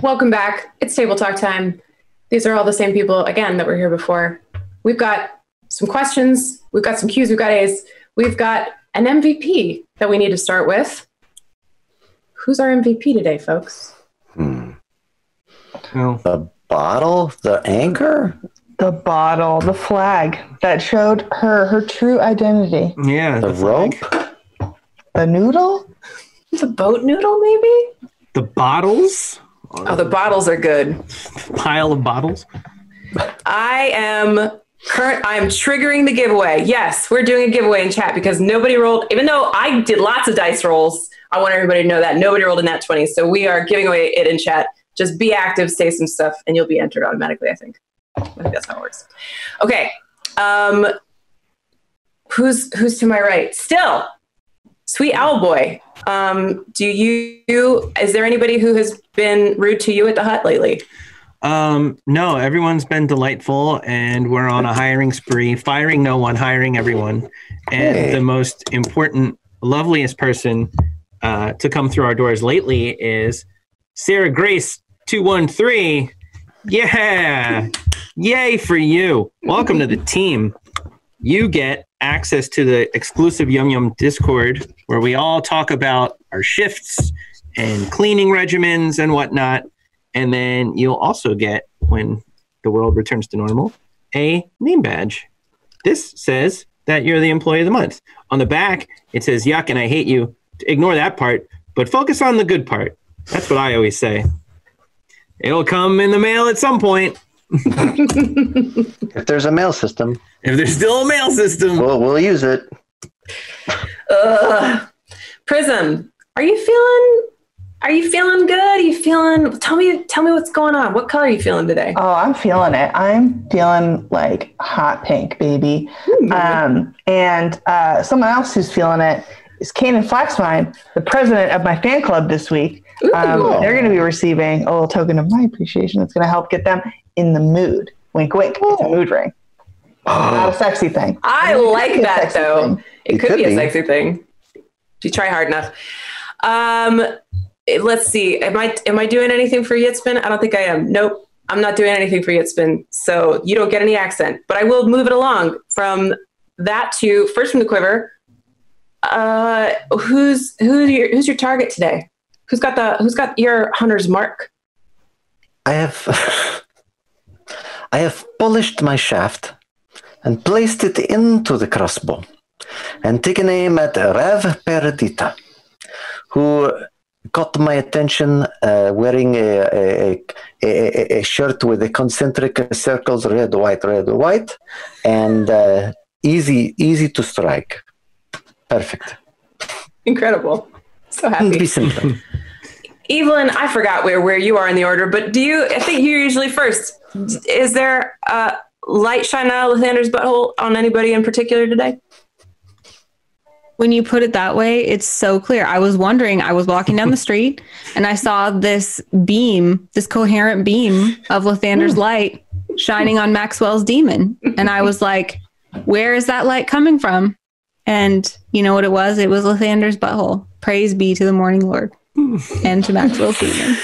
welcome back. It's table talk time. These are all the same people, again, that were here before. We've got some questions. We've got some Q's. We've got A's. We've got an MVP that we need to start with. Who's our MVP today, folks? The bottle? The anchor? The bottle, the flag that showed her true identity. Yeah. The rope? The noodle? The boat noodle, maybe? The bottles? Oh, the bottles are good. Pile of bottles? I am triggering the giveaway. Yes, we're doing a giveaway in chat because nobody rolled, even though I did lots of dice rolls. I want everybody to know that nobody rolled in that 20. So we are giving away it in chat. Just be active, say some stuff, and you'll be entered automatically, I think that's how it works. Okay. Who's to my right? Still, Sweet Owl Boy. Is there anybody who has been rude to you at the hut lately? No, everyone's been delightful, and we're on a hiring spree, firing no one, hiring everyone. And the most important, loveliest person to come through our doors lately is Sarah Grace 213. Yeah. Yay for you. Welcome to the team. You get access to the exclusive Yum Yum Discord where we all talk about our shifts and cleaning regimens and whatnot. And then you'll also get, when the world returns to normal, a name badge. This says that you're the employee of the month. On the back, it says, yuck, and I hate you. Ignore that part, but focus on the good part. That's what I always say. It'll come in the mail at some point. If there's a mail system. If there's still a mail system. We'll use it. Prism, are you feeling good? Are you feeling, tell me what's going on. What color are you feeling today? Oh, I'm feeling it. I'm feeling like hot pink, baby. And someone else who's feeling it is Kanan Flaxmine, the president of my fan club this week. They're going to be receiving a little token of my appreciation that's going to help get them in the mood. Wink, wink. It's a mood ring. Not a sexy thing. I like that, though. Thing. It could be a sexy thing. If you try hard enough. Let's see. Am I doing anything for Yitzpin? I don't think I am. Nope. I'm not doing anything for Yitzpin. So you don't get any accent. But I will move it along from that to, first from the quiver, who's your target today? Who's got your hunter's mark? I have polished my shaft and placed it into the crossbow and taken aim at Rav Perdita, who caught my attention wearing a shirt with the concentric circles, red, white, and easy to strike. Perfect. Incredible. So happy. Be simple. Evelyn, I forgot where you are in the order, but I think you're usually first. Is there light shine out of Lathander's butthole on anybody in particular today? When you put it that way, it's so clear. I was wondering, I was walking down the street and I saw this beam, this coherent beam of Lathander's light shining on Maxwell's demon. And I was like, where is that light coming from? And you know what it was? It was Lathander's butthole. Praise be to the morning Lord and to Maxwell's demon.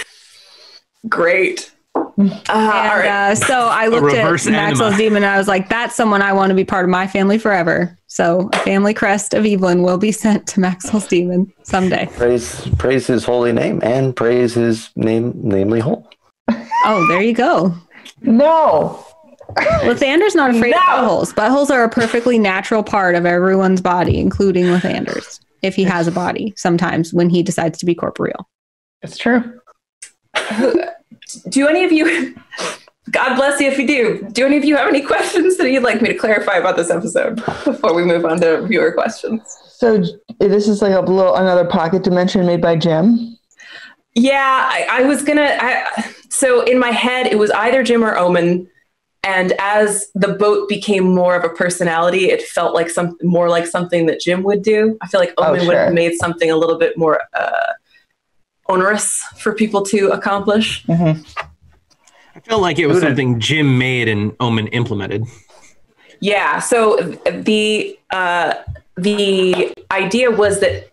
Great. So I looked at Maxwell's demon and I was like, that's someone I want to be part of my family forever. So a family crest of Evelyn will be sent to Maxwell's demon someday. Praise his holy name and praise his name, namely whole. Oh, there you go. No. Lathander's not afraid of buttholes. Buttholes are a perfectly natural part of everyone's body, including Lathander's, if he has a body sometimes when he decides to be corporeal. It's true. Do any of you, God bless you if you do any of you have any questions that you'd like me to clarify about this episode before we move on to viewer questions? So this is like another pocket dimension made by Jim? Yeah, I was so in my head, it was either Jim or Omen. And as the boat became more of a personality, it felt like more like something that Jim would do. I feel like Omen would have made something a little bit more onerous for people to accomplish. Mm-hmm. I felt like it was something Jim made and Omen implemented. Yeah. So the idea was that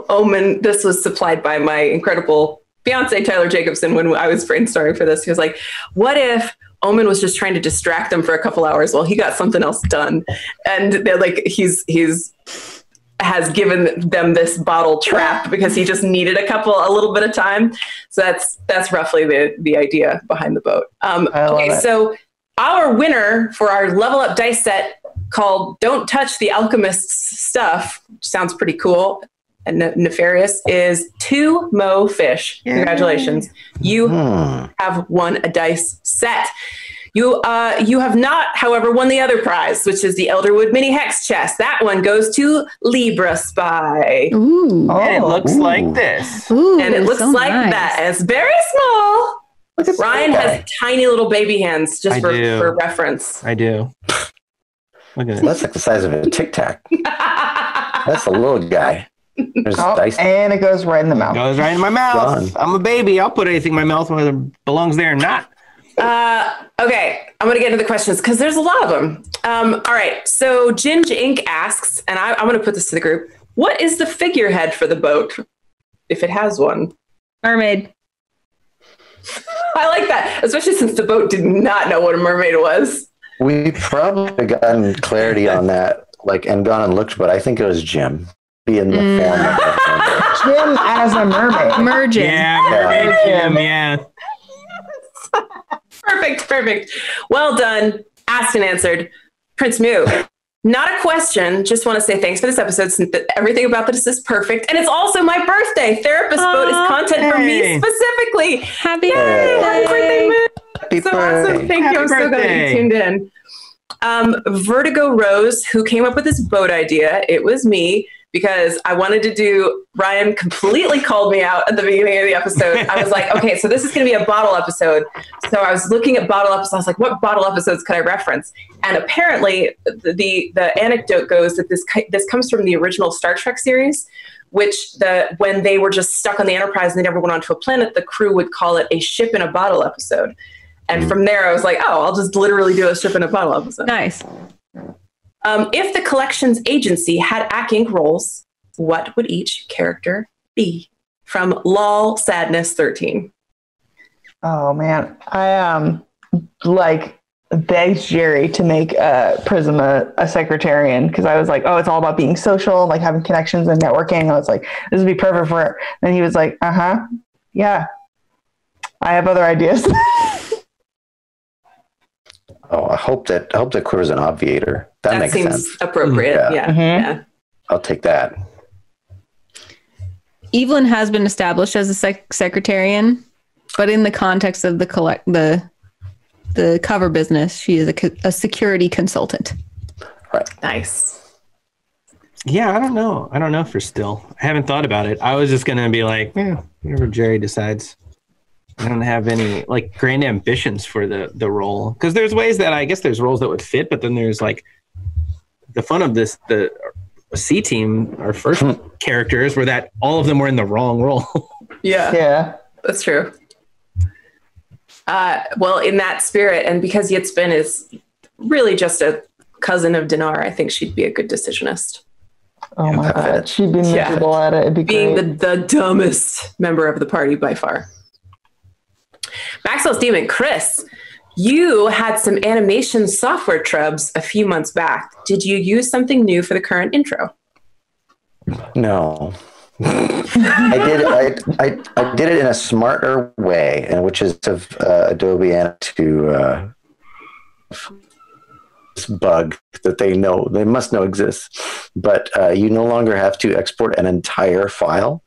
Omen, this was supplied by my incredible fiance Tyler Jacobson, when I was brainstorming for this, he was like, what if Omen was just trying to distract them for a couple hours while he got something else done? And they're like, he's has given them this bottle trap because he just needed a little bit of time. So that's roughly the idea behind the boat. Okay, so our winner for our level up dice set called Don't Touch the Alchemist's Stuff, which sounds pretty cool and nefarious, is 2 Mo Fish. Congratulations. You have won a dice set. You have not, however, won the other prize, which is the Elderwood Mini Hex Chest. That one goes to Libra Spy. Ooh. And it looks like this. Ooh, And it looks so like nice. that. And it's very small. Ryan has tiny little baby hands, just for reference. I do. Look at That's like the size of a Tic Tac. That's a little guy. There's dice. And it goes right in the mouth. Goes right in my mouth. I'm a baby. I'll put anything in my mouth whether it belongs there or not. Okay, I'm going to get into the questions because there's a lot of them. All right, so Ginge Inc. asks, and I'm going to put this to the group, what is the figurehead for the boat, if it has one? Mermaid. I like that, especially since the boat did not know what a mermaid was. We probably gotten clarity on that, and gone and looked, but I think it was Jim. Be in the form of a mermaid. Jim as a mermaid. Merging. Yeah, mermaid Jim, yeah. Perfect. Well done. Asked and answered. Prince Moo. Not a question. Just want to say thanks for this episode, since everything about this is perfect. And it's also my birthday. Therapist Boat is content for me specifically. Happy Happy birthday, Moo. Happy So birthday. awesome. Thank you. I'm so glad you tuned in. Vertigo Rose, who came up with this boat idea, it was me, because I wanted to do, Ryan completely called me out at the beginning of the episode. I was like, okay, so this is going to be a bottle episode. So I was looking at bottle episodes. I was like, what bottle episodes could I reference? And apparently the anecdote goes that this comes from the original Star Trek series, which when they were just stuck on the Enterprise and they never went onto a planet, the crew would call it a ship in a bottle episode. And from there, I was like, oh, I'll just literally do a ship in a bottle episode. Nice. If the collections agency had Acq Inc. roles, what would each character be? From LOL Sadness 13. Oh man, I begged Jerry to make Prism a secretarian, because I was like, oh, it's all about being social, like having connections and networking. I was like, this would be perfect for her. And he was like, yeah, I have other ideas. Oh, I hope that Quiver's an obviator. That makes seems sense. appropriate. Yeah. I'll take that. Evelyn has been established as a secretarian, but in the context of the cover business, she is a security consultant. Right. Nice. Yeah, I don't know for still. I haven't thought about it. I was just going to be like, whatever Jerry decides. I don't have any grand ambitions for the role, because there's ways that I guess there's roles that would fit, but then there's the fun of the C team, our first characters, were that all of them were in the wrong role. Yeah, that's true. Well, in that spirit, and because Yitzbin is really just a cousin of Dinar, I think she'd be a good decisionist. Oh my God, she'd be miserable at it. It'd be being great. the dumbest member of the party by far. Maxwell's Demon, Chris, you had some animation software trubs a few months back. Did you use something new for the current intro? No. I did it in a smarter way, and which is of Adobe and to this bug that they must know exists. But you no longer have to export an entire file,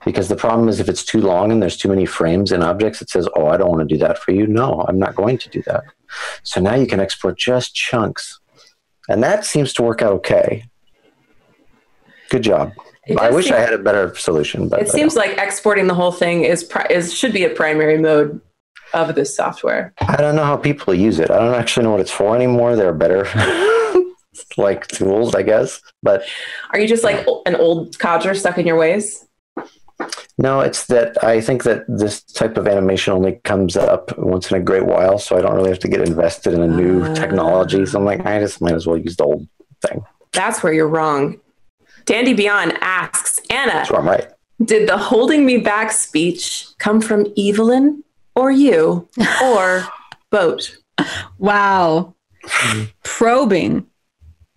because the problem is if it's too long and there's too many frames and objects, it says, oh, I don't want to do that for you. No, I'm not going to do that. So now you can export just chunks. And that seems to work out okay. Good job. I wish I had a better solution. But it seems like exporting the whole thing should be a primary mode of this software. I don't know how people use it. I don't actually know what it's for anymore. There are better tools, I guess. But are you just like an old codger stuck in your ways? No, it's that I think that this type of animation only comes up once in a great while, so I don't really have to get invested in a new technology. So I'm like, I just might as well use the old thing. That's where you're wrong. Dandy Beyond asks, Anna, That's where I'm right. Did the holding me back speech come from Evelyn or you or both? Wow. Probing.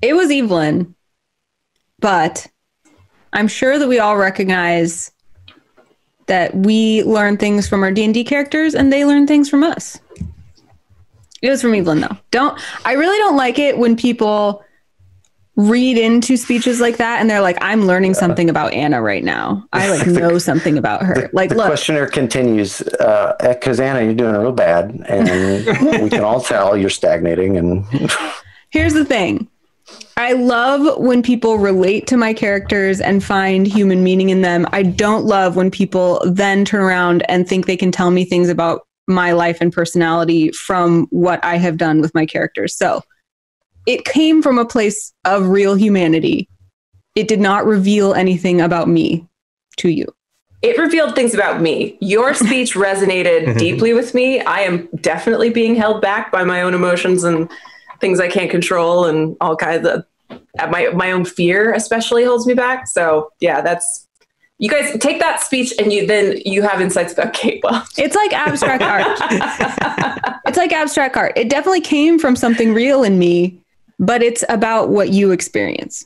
It was Evelyn, but I'm sure that we all recognize that we learn things from our D&D characters and they learn things from us. It was from Evelyn, though. I really don't like it when people read into speeches like that and they're like, I'm learning something about Anna right now. I know something about her. The questioner continues, because Anna, you're doing real bad, and we can all tell you're stagnating. And here's the thing. I love when people relate to my characters and find human meaning in them. I don't love when people then turn around and think they can tell me things about my life and personality from what I have done with my characters. So it came from a place of real humanity. It did not reveal anything about me to you. It revealed things about me. Your speech resonated deeply with me. I am definitely being held back by my own emotions and things I can't control, and all kinds of my own fear especially holds me back. So yeah, you guys take that speech and you have insights about Kayla. It's like abstract art. It's like abstract art. It definitely came from something real in me, but it's about what you experience.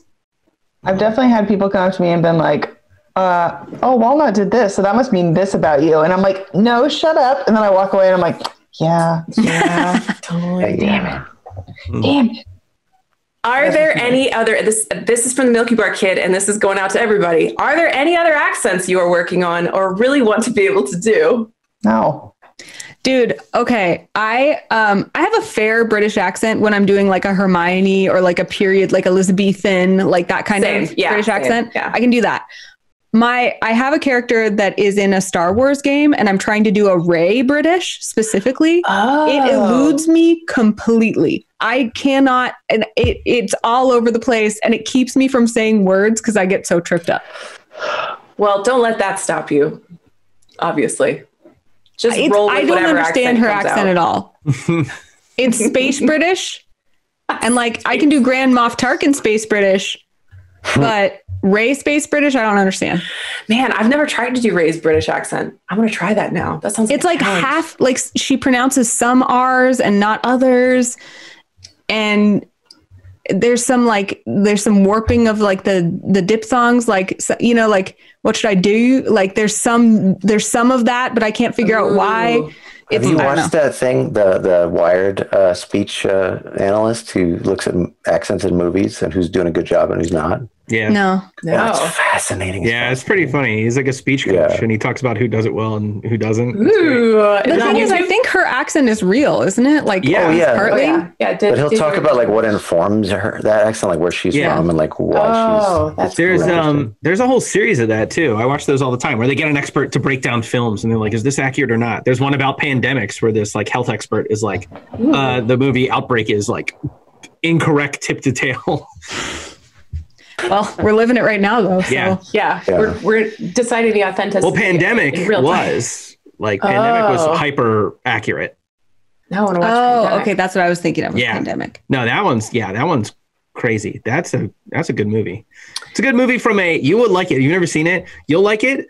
I've definitely had people come up to me and been like, oh, Walnut did this, so that must mean this about you. And I'm like, no, shut up. And then I walk away and I'm like, yeah, totally. Damn it. Are there any other, this is from the Milky Bar Kid, and this is going out to everybody. Are there any other accents you are working on or really want to be able to do? No. Dude, okay. I have a fair British accent when I'm doing like a Hermione or like a period, like Elizabethan, like that kind of British accent. Yeah. I can do that. I have a character that is in a Star Wars game and I'm trying to do a Rey British specifically. Oh. It eludes me completely. I cannot, and it's all over the place and it keeps me from saying words because I get so tripped up. Well, don't let that stop you, obviously. Just roll with I don't understand her accent at all. It's space British. And like, I can do Grand Moff Tarkin space British, but Rey space British, I don't understand. Man, I've never tried to do Rey's British accent. I'm going to try that now. That sounds It's like half, like she pronounces some R's and not others. And there's some warping of like the diphthongs, like, you know, like what should I do? Like there's some of that, but I can't figure out why. Have you watched that thing, the Wired speech analyst who looks at accents in movies and who's doing a good job and who's not? Yeah. No. That's fascinating. Yeah, it's pretty funny. He's like a speech coach and he talks about who does it well and who doesn't. Ooh, the thing is, I think her accent is real, isn't it? Like, partly. Yeah. But he'll talk about like what informs her, that accent, like where she's from and like why she's. There's a whole series of that too. I watch those all the time where they get an expert to break down films and they're like, is this accurate or not? There's one about pandemics where this like health expert is like, the movie Outbreak is like incorrect tip to tail. Well, we're living it right now, though. So. Yeah. We're deciding the authenticity. Well, Pandemic was hyper accurate. Now I want to watch Pandemic. Okay, that's what I was thinking of. Pandemic. No, that one's crazy. That's a good movie. It's a good movie you would like it. You've never seen it. You'll like it.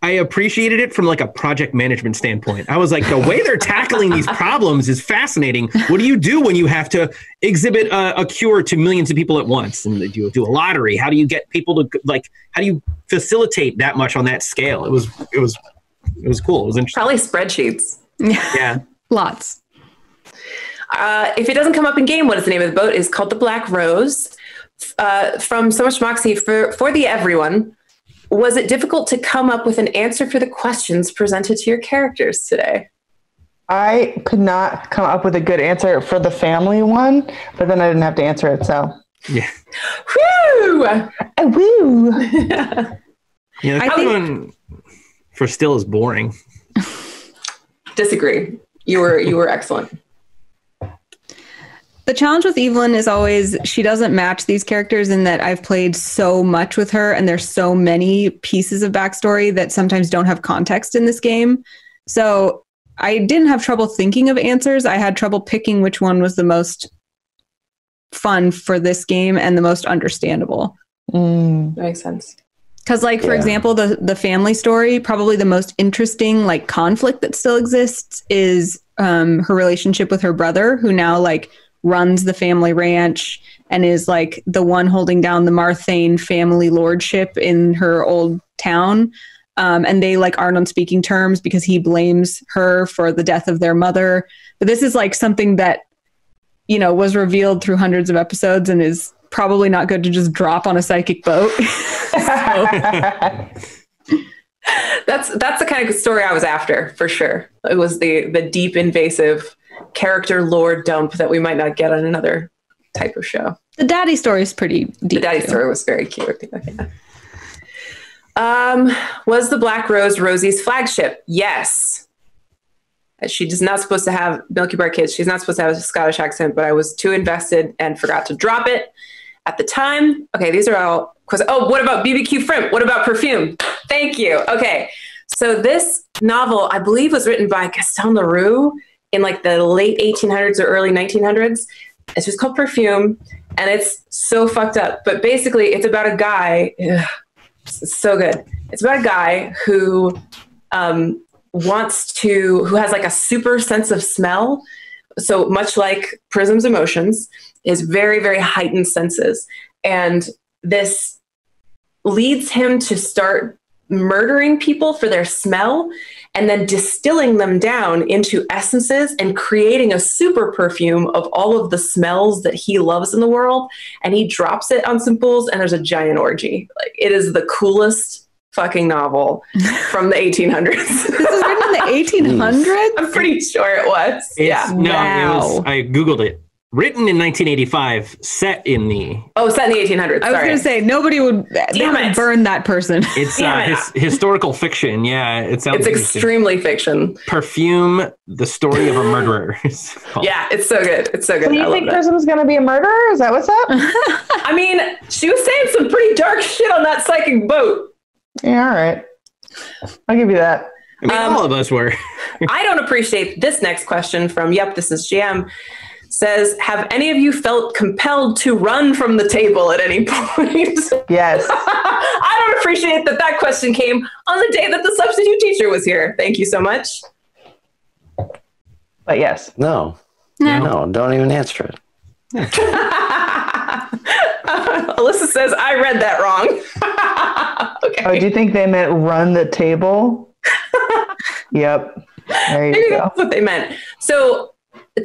I appreciated it from like a project management standpoint. I was like, the way they're tackling these problems is fascinating. What do you do when you have to exhibit a cure to millions of people at once? And you do a lottery. How do you get people to how do you facilitate that much on that scale? It was cool. It was interesting. Probably spreadsheets. Yeah. Lots. If it doesn't come up in game, what is the name of the boat? It's called the Black Rose. From So Much Moxie for the everyone. Was it difficult to come up with an answer for the questions presented to your characters today? I could not come up with a good answer for the family one, but then I didn't have to answer it, so. Yeah. Woo! Woo! Yeah, the one for Still is boring. Disagree. You were excellent. The challenge with Evelyn is always she doesn't match these characters in that I've played so much with her and there's so many pieces of backstory that sometimes don't have context in this game. So I didn't have trouble thinking of answers. I had trouble picking which one was the most fun for this game and the most understandable. Makes sense. Because, like, for example, the family story, probably the most interesting, like, conflict that still exists is her relationship with her brother, who now, like, runs the family ranch and is, like, the one holding down the Marthane family lordship in her old town. And they, like, aren't on speaking terms because he blames her for the death of their mother. But this is, like, something that, you know, was revealed through hundreds of episodes and is probably not good to just drop on a psychic boat. That's the kind of story I was after, for sure. It was the deep, invasive character lore dump that we might not get on another type of show. The daddy story is pretty deep. The daddy story was very cute. Was the Black Rose Rosie's flagship? Yes. She is not supposed to have Milky Bar kids. She's not supposed to have a Scottish accent, but I was too invested and forgot to drop it at the time. Okay, these are all questions. Oh, what about BBQ Shrimp? What about Perfume? Thank you. Okay, so this novel, I believe, was written by Gaston Leroux in like the late 1800s or early 1900s. It's just called Perfume, and it's so fucked up. But basically, it's about a guy. It's so good. It's about a guy who who has like a super sense of smell. So much like Prism's emotions, is very, very heightened senses. And this leads him to start murdering people for their smell and then distilling them down into essences and creating a super perfume of all of the smells that he loves in the world. And he drops it on some fools and there's a giant orgy. Like, it is the coolest fucking novel from the 1800s. This was written in the 1800s? I'm pretty sure it was. No, it was, I Googled it. Written in 1985, set in the 1800s. I was going to say nobody would burn that person. It's historical fiction. Yeah, it sounds. It's extremely fiction. Perfume: The Story of a Murderer. Yeah, it's so good. It's so good. So you think Prism's going to be a murderer? Is that what's up? I mean, she was saying some pretty dark shit on that psychic boat. Yeah, all right. I'll give you that. I mean, all of us were. I don't appreciate this next question from This is GM. Says, have any of you felt compelled to run from the table at any point? Yes. I don't appreciate that question came on the day that the substitute teacher was here. Thank you so much. But yes. No, don't even answer it. Alyssa says, I read that wrong. Okay. Oh, do you think they meant run the table? Yep. There you go. That's what they meant. So,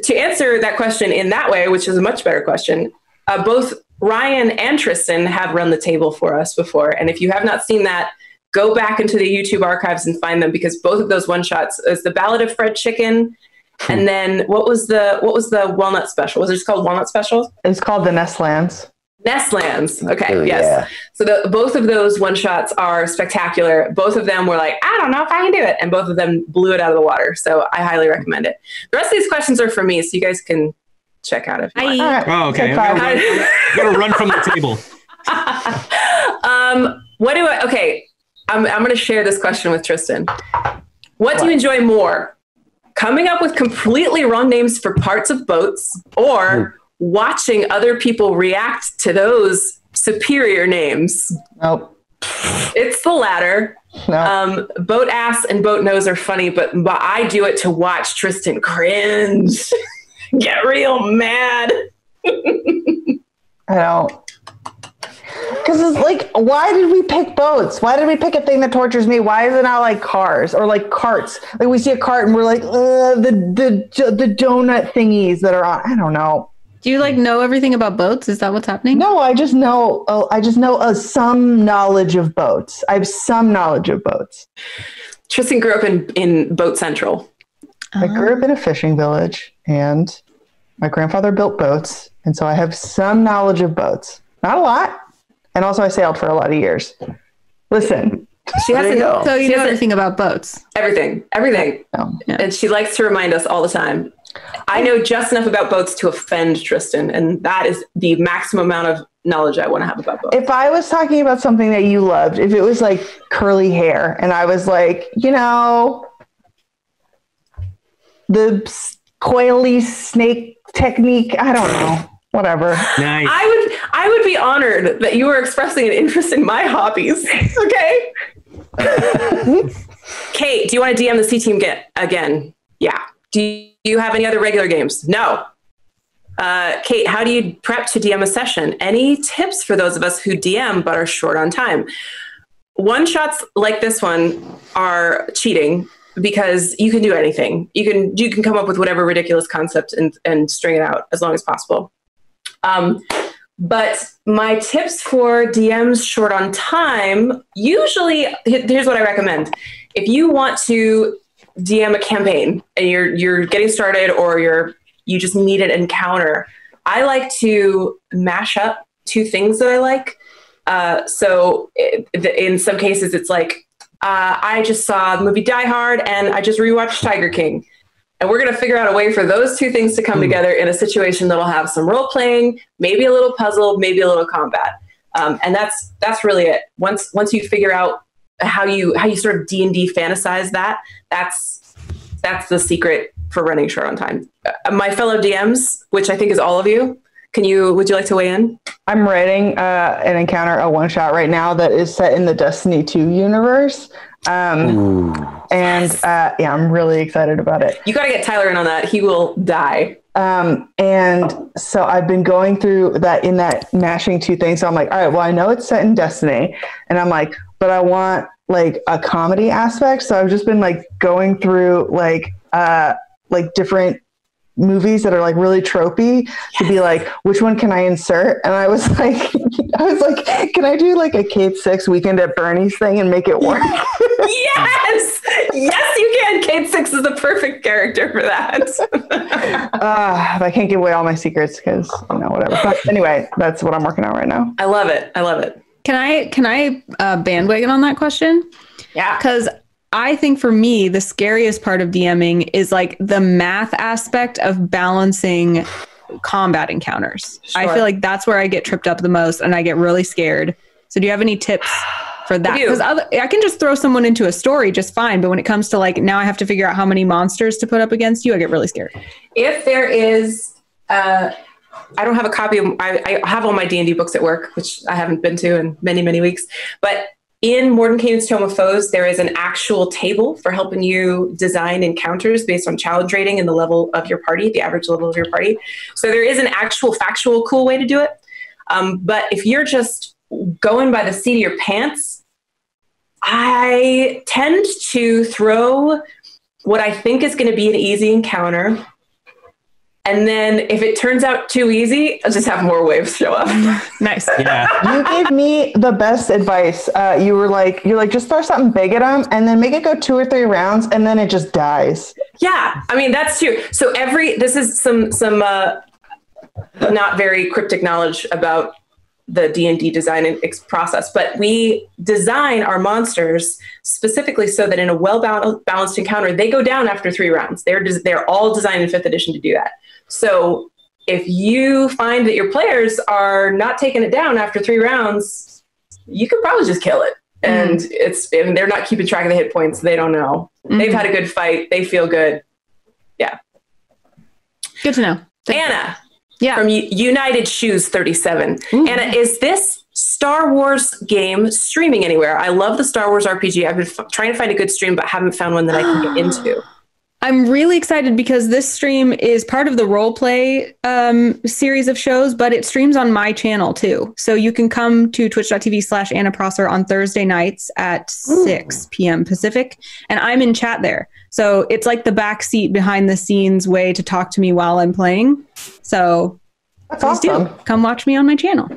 to answer that question in that way, which is a much better question, both Ryan and Tristan have run the table for us before. And if you have not seen that, go back into the YouTube archives and find them, because both of those one shots is the Ballad of Fred Chicken. And then what was the Walnut Special? Was it just called Walnut Special? It's called the Nestlands. Nestlands. Okay. Oh, yes. Yeah. So both of those one shots are spectacular. Both of them were like, I don't know if I can do it. And both of them blew it out of the water. So I highly recommend it. The rest of these questions are for me, so you guys can check out if you want. Right. Oh, okay. Gotta run from the table. I'm going to share this question with Tristan. What do you enjoy more? Coming up with completely wrong names for parts of boats, or watching other people react to those superior names? Nope. It's the latter. No. Boat ass and boat nose are funny, but I do it to watch Tristan cringe, get real mad. I don't. Because it's like, why did we pick boats? Why did we pick a thing that tortures me? Why is it not like cars or like carts? Like, we see a cart and we're like, the donut thingies that are on. I don't know. Do you like know everything about boats? Is that what's happening? No, I just know. Some knowledge of boats. I have some knowledge of boats. Tristan grew up in Boat Central. I grew up in a fishing village, and my grandfather built boats, and so I have some knowledge of boats. Not a lot. And also I sailed for a lot of years. Listen. She has So you know everything about boats. Everything. No. Yeah. And she likes to remind us all the time. I know just enough about boats to offend Tristan, and that is the maximum amount of knowledge I want to have about boats. If I was talking about something that you loved, if it was like curly hair, and I was like, the coily snake technique, I don't know. Whatever. Nice. I I would be honored that you were expressing an interest in my hobbies. Okay. Kate, do you want to DM the C team again? Yeah. Do you have any other regular games? No. Kate, how do you prep to DM a session? Any tips for those of us who DM but are short on time? One shots like this one are cheating because you can do anything. You can come up with whatever ridiculous concept and string it out as long as possible. But my tips for DMs short on time, usually, here's what I recommend. If you want to DM a campaign and you're getting started or you just need an encounter, I like to mash up two things that I like. So in some cases, it's like, I just saw the movie Die Hard and I just rewatched Tiger King. And we're going to figure out a way for those two things to come together in a situation that'll have some role playing, maybe a little puzzle, maybe a little combat. And that's really it. Once you figure out how you sort of D&D fantasize that's the secret for running short on time. My fellow DMs, which I think is all of you, would you like to weigh in? I'm writing an encounter, a one shot right now that is set in the Destiny 2 universe. I'm really excited about it. You got to get Tyler in on that. He will die. And so I've been going through that in that mashing two things. So I'm like, all right, well, I know it's set in Destiny, and I'm like, but I want like a comedy aspect. So I've just been like going through like different movies that are like really tropey to be like, which one can I insert? And I was like, can I do like a Kate 6 Weekend at Bernie's thing and make it work? Yes, you can. Kate 6 is the perfect character for that. I can't give away all my secrets because whatever. But anyway, that's what I'm working on right now. I love it. Can I bandwagon on that question? Yeah, because I think for me, the scariest part of DMing is like the math aspect of balancing combat encounters. Sure. I feel like that's where I get tripped up the most and I get really scared. So do you have any tips for that? Because I can just throw someone into a story just fine. But when it comes to like, now I have to figure out how many monsters to put up against you, I get really scared. If there is, I don't have a copy of, I have all my D&D books at work, which I haven't been to in many, many weeks, but in Mordenkainen's Tome of Foes, there is an actual table for helping you design encounters based on challenge rating and the level of your party, the average level of your party. So there is an actual factual cool way to do it. But if you're just going by the seat of your pants, I tend to throw what I think is going to be an easy encounter. And then if it turns out too easy, I'll just have more waves show up. Nice. Yeah. You gave me the best advice. You're like, just throw something big at them and then make it go 2 or 3 rounds and then it just dies. Yeah. I mean, that's true. So this is some not very cryptic knowledge about the D&D design and process, but we design our monsters specifically so that in a well-balanced encounter, they go down after 3 rounds. They're all designed in 5th edition to do that. So if you find that your players are not taking it down after 3 rounds, you could probably just kill it. And they're not keeping track of the hit points. They don't know. They've had a good fight. They feel good. Yeah. Good to know. Anna. Yeah. From United Shoes 37. Anna, is this Star Wars game streaming anywhere? I love the Star Wars RPG. I've been trying to find a good stream, but haven't found one that I can get into. I'm really excited because this stream is part of the role play series of shows, but it streams on my channel too. So you can come to twitch.tv/Anna Prosser on Thursday nights at 6 p.m. Pacific. And I'm in chat there. So it's like the backseat behind the scenes way to talk to me while I'm playing. So that's awesome. Come watch me on my channel.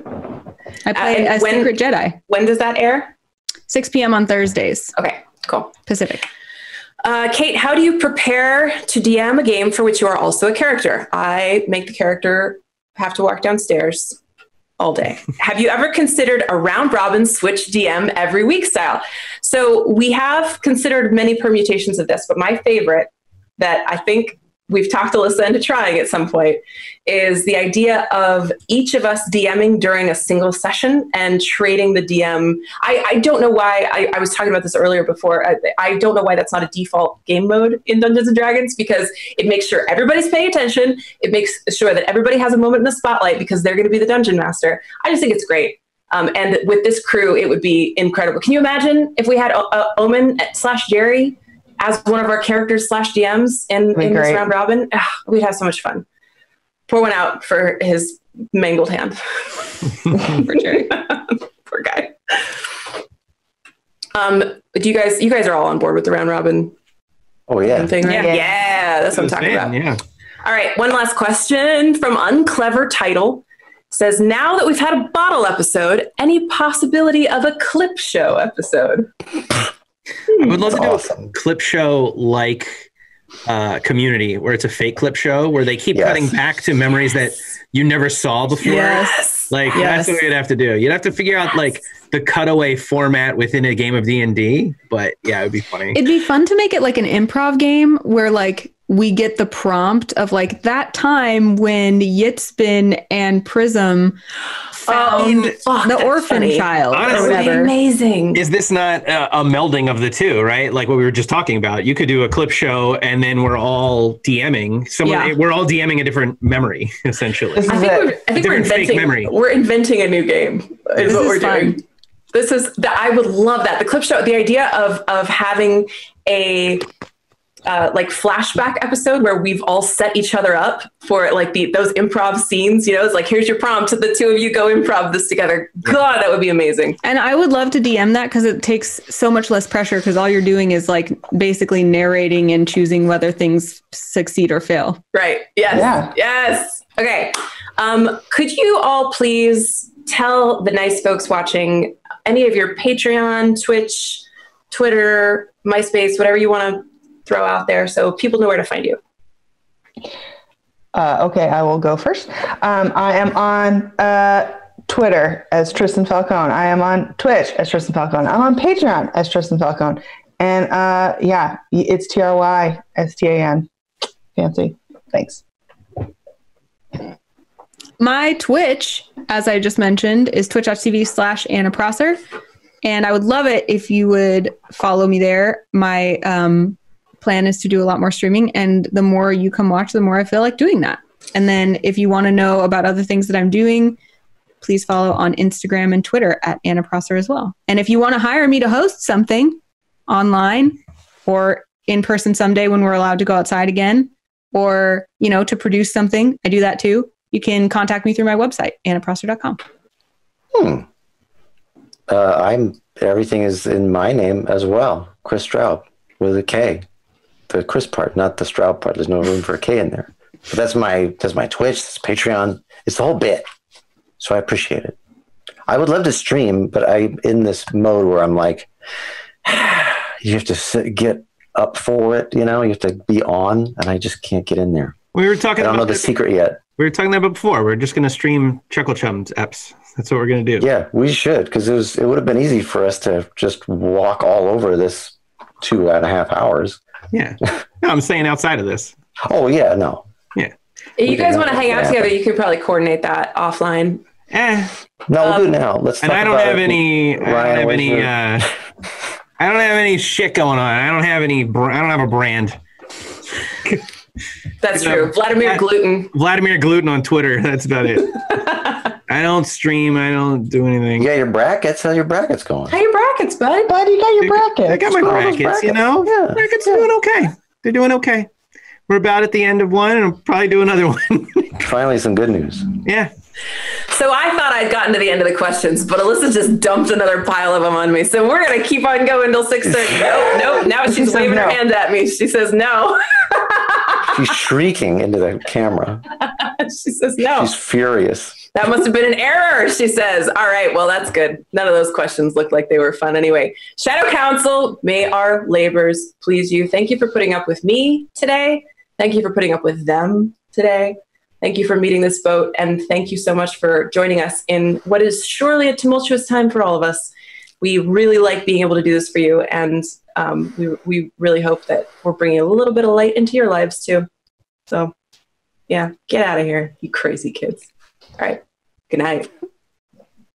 I play a Secret Jedi. When does that air? 6 p.m. on Thursdays. Okay, cool. Pacific. Kate, how do you prepare to DM a game for which you are also a character? I make the character have to walk downstairs all day. Have you ever considered a round robin switch DM every week style? So we have considered many permutations of this, but my favorite that I think we've talked Alyssa into trying at some point, is the idea of each of us DMing during a single session and trading the DM. I don't know why, I was talking about this earlier before, I don't know why that's not a default game mode in Dungeons & Dragons, because it makes sure everybody's paying attention, it makes sure that everybody has a moment in the spotlight because they're going to be the dungeon master. I just think it's great. And with this crew, it would be incredible. Can you imagine if we had Omen / Jerry as one of our characters / DMs in this round robin? We'd have so much fun. Pour one out for his mangled hand. For Jerry. Poor guy. Do you guys are all on board with the round robin? Oh yeah. Thing, right? Yeah, that's what I'm talking about. Yeah. All right, one last question from Unclever Title. Says, now that we've had a bottle episode, any possibility of a clip show episode? I would love to do a clip show like Community, where it's a fake clip show where they keep cutting back to memories that you never saw before. Yes. That's what you'd have to do. You'd have to figure out like the cutaway format within a game of D&D. But yeah, it'd be funny. It'd be fun to make it like an improv game where like we get the prompt of like that time when Yitzbin and Prism found the orphan child. Honestly, or whatever. Amazing. Is this not a melding of the two, right? Like what we were just talking about. You could do a clip show and then we're all DMing. We're all DMing a different memory, essentially. I think we're inventing a new game is what we're doing. This is I would love that. The clip show, the idea of having a like flashback episode where we've all set each other up for like those improv scenes, it's like, here's your prompt, the two of you go improv this together. God, that would be amazing. And I would love to DM that because it takes so much less pressure because all you're doing is like basically narrating and choosing whether things succeed or fail. Right. Yes. Yeah. Yes. Okay. Could you all please tell the nice folks watching any of your Patreon, Twitch, Twitter, MySpace, whatever you want to throw out there so people know where to find you? Okay, I will go first. I am on Twitter as Tristan Falcone. I am on Twitch as Tristan Falcone. I'm on Patreon as Tristan Falcone. And it's TRYSTAN. Fancy. Thanks. My Twitch, as I just mentioned, is twitch.tv/Anna Prosser. And I would love it if you would follow me there. My plan is to do a lot more streaming, and the more you come watch, the more I feel like doing that. And then if you want to know about other things that I'm doing, please follow on Instagram and Twitter at Anna Prosser as well. And if you want to hire me to host something online or in person someday when we're allowed to go outside again, or, to produce something, I do that too. You can contact me through my website, annaprosser.com. Everything is in my name as well. Chris Straub with a K. The Chris part, not the Straub part. There's no room for a K in there. But that's my Twitch, that's Patreon. It's the whole bit. So I appreciate it. I would love to stream, but I'm in this mode where I'm like, you have to get up for it. You have to be on, and I just can't get in there. We were talking. I don't know the secret yet. We were talking about before. We're just going to stream Chuckle Chums eps. That's what we're going to do. Yeah, we should, because it would have been easy for us to just walk all over this 2.5 hours. Yeah. No, I'm saying outside of this. Oh, yeah, no. Yeah. If you guys want to hang out together, you could probably coordinate that offline. No, we'll do it now. Let's talk I don't have any shit going on. I don't have a brand. That's true. Vladimir Gluten on Twitter. That's about it. I don't stream. I don't do anything. You got your brackets? How your brackets going? How your brackets, bud? Bud, you got your brackets. I got my brackets, Yeah. Brackets are doing okay. They're doing okay. We're about at the end of one, and I'll probably do another one. Finally, some good news. Yeah. So I thought I'd gotten to the end of the questions, but Alyssa just dumped another pile of them on me. So we're going to keep on going till 6:30. Nope. Now she's waving her hand at me. She says no. She's shrieking into the camera. She says no. She's furious. That must have been an error, she says. All right, well, that's good. None of those questions looked like they were fun anyway. Shadow Council, may our labors please you. Thank you for putting up with me today. Thank you for putting up with them today. Thank you for meeting this boat. And thank you so much for joining us in what is surely a tumultuous time for all of us. We really like being able to do this for you. And we really hope that we're bringing a little bit of light into your lives too. So, yeah, get out of here, you crazy kids. All right. Good night.